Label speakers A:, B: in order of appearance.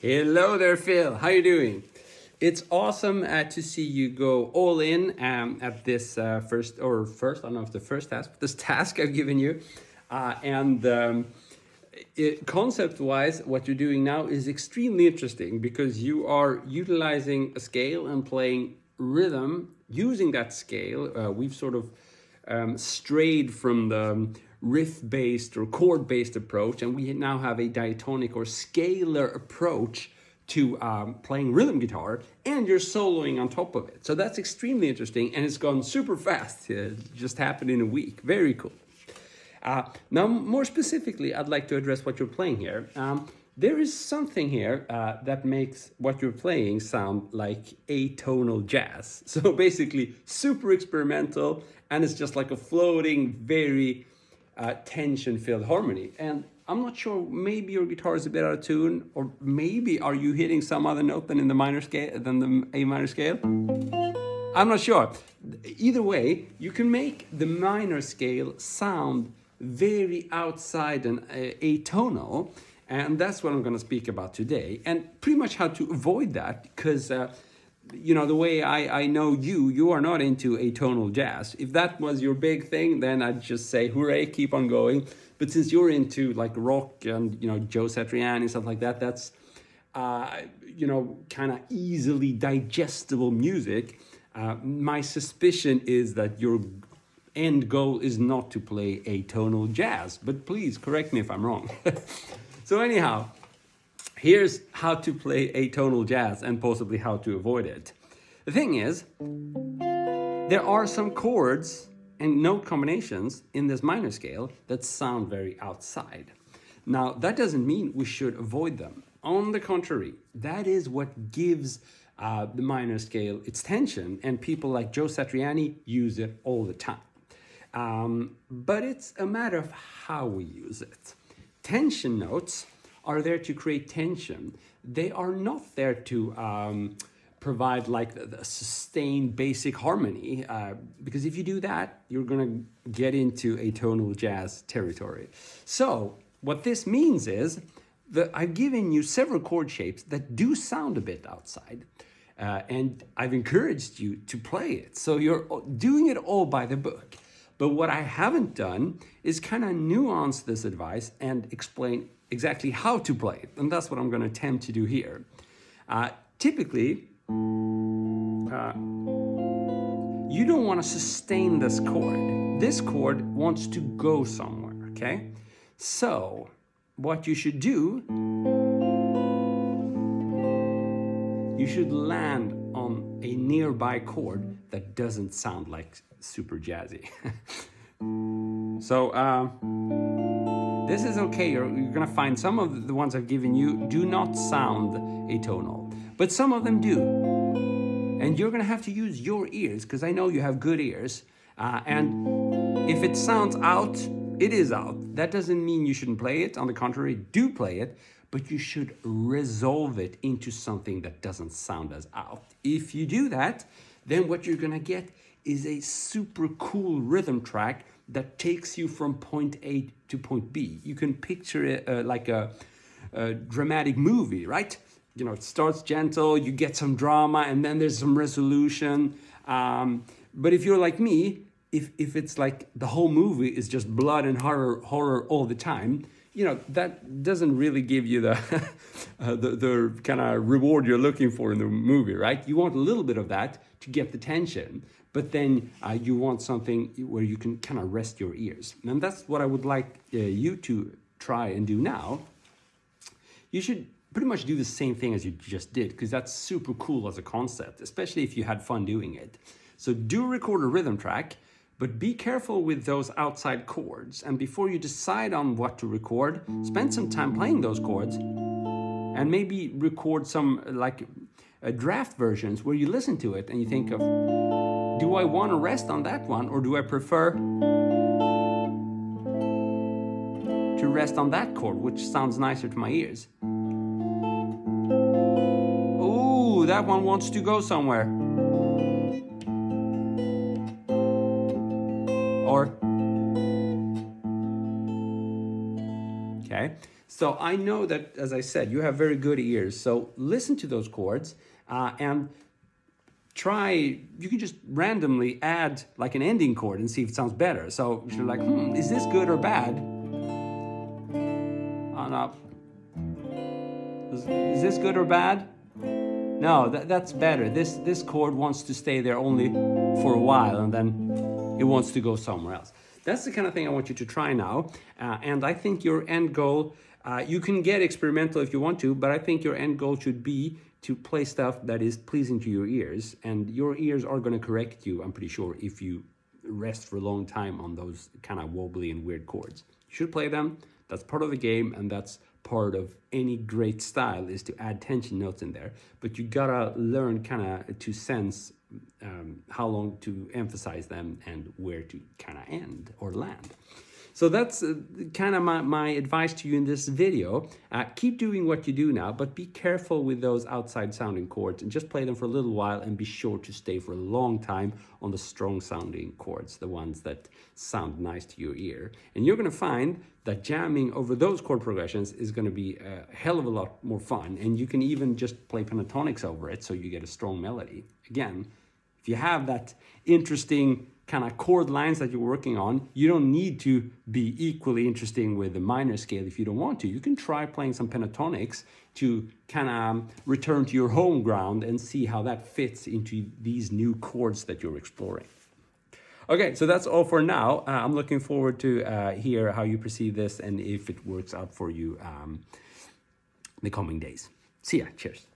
A: Hello there, Phil. How you doing? It's awesome to see you go all in at this first, I don't know if the first task, but this task I've given you. Concept-wise, what you're doing now is extremely interesting because you are utilizing a scale and playing rhythm using that scale. We've sort of strayed from the riff-based or chord-based approach, and we now have a diatonic or scalar approach to playing rhythm guitar, and you're soloing on top of it. So that's extremely interesting, and it's gone super fast. It just happened in a week. Very cool. Now, more specifically, I'd like to address what you're playing here. There is something here that makes what you're playing sound like atonal jazz. So basically, super experimental, and it's just like a floating, very tension-filled harmony. And I'm not sure, maybe your guitar is a bit out of tune, or maybe are you hitting some other note than in the minor scale, than the A minor scale? I'm not sure. Either way, you can make the minor scale sound very outside and atonal, and that's what I'm going to speak about today, and pretty much how to avoid that, because the way I know you are not into atonal jazz. If that was your big thing, then I'd just say hooray, keep on going. But since you're into like rock and Joe Satriani and stuff like that, that's kind of easily digestible music. My suspicion is that your end goal is not to play atonal jazz, but please correct me if I'm wrong. So anyhow, here's how to play atonal jazz and possibly how to avoid it. The thing is, there are some chords and note combinations in this minor scale that sound very outside. Now, that doesn't mean we should avoid them. On the contrary, that is what gives the minor scale its tension, and people like Joe Satriani use it all the time. But it's a matter of how we use it. Tension notes are there to create tension. They are not there to provide like the sustained basic harmony, because if you do that, you're gonna get into atonal jazz territory. So what this means is that I've given you several chord shapes that do sound a bit outside, and I've encouraged you to play it. So you're doing it all by the book. But what I haven't done is kind of nuance this advice and explain exactly how to play it. And that's what I'm going to attempt to do here. Typically, you don't want to sustain this chord. This chord wants to go somewhere, okay? So what you should do, you should land on a nearby chord that doesn't sound like super jazzy. So this is okay. You're gonna find some of the ones I've given you do not sound atonal, but some of them do. And you're gonna have to use your ears, because I know you have good ears. And if it sounds out, it is out. That doesn't mean you shouldn't play it. On the contrary, do play it, but you should resolve it into something that doesn't sound as out. If you do that, then what you're gonna get is a super cool rhythm track that takes you from point A to point B. You can picture it like a dramatic movie, right? It starts gentle, you get some drama, and then there's some resolution. But if you're like me, if it's like the whole movie is just blood and horror all the time, that doesn't really give you the the kind of reward you're looking for in the movie, right? You want a little bit of that to get the tension, but then you want something where you can kind of rest your ears. And that's what I would like you to try and do now. You should pretty much do the same thing as you just did, because that's super cool as a concept, especially if you had fun doing it. So do record a rhythm track, but be careful with those outside chords. And before you decide on what to record, spend some time playing those chords, and maybe record some like draft versions where you listen to it and you think of, do I want to rest on that one, or do I prefer to rest on that chord, which sounds nicer to my ears? Ooh, that one wants to go somewhere. Or, okay, So I know that, as I said, you have very good ears. So listen to those chords and try, you can just randomly add like an ending chord and see if it sounds better. So if you're like, is this good or bad? Oh, no. Is this good or bad? No, that's better. This chord wants to stay there only for a while and then it wants to go somewhere else. That's the kind of thing I want you to try now. And I think your end goal, you can get experimental if you want to, but I think your end goal should be to play stuff that is pleasing to your ears. And your ears are going to correct you, I'm pretty sure, if you rest for a long time on those kind of wobbly and weird chords. You should play them. That's part of the game, and that's part of any great style, is to add tension notes in there. But you gotta learn kind of to sense how long to emphasize them and where to kind of end or land. So that's kind of my advice to you in this video. Keep doing what you do now, but be careful with those outside sounding chords and just play them for a little while and be sure to stay for a long time on the strong sounding chords, the ones that sound nice to your ear. And you're going to find that jamming over those chord progressions is going to be a hell of a lot more fun. And you can even just play pentatonics over it so you get a strong melody. Again, if you have that interesting kind of chord lines that you're working on, you don't need to be equally interesting with the minor scale if you don't want to. You can try playing some pentatonics to kind of return to your home ground and see how that fits into these new chords that you're exploring. Okay, so that's all for now. I'm looking forward to hear how you perceive this and if it works out for you the coming days. See ya. Cheers.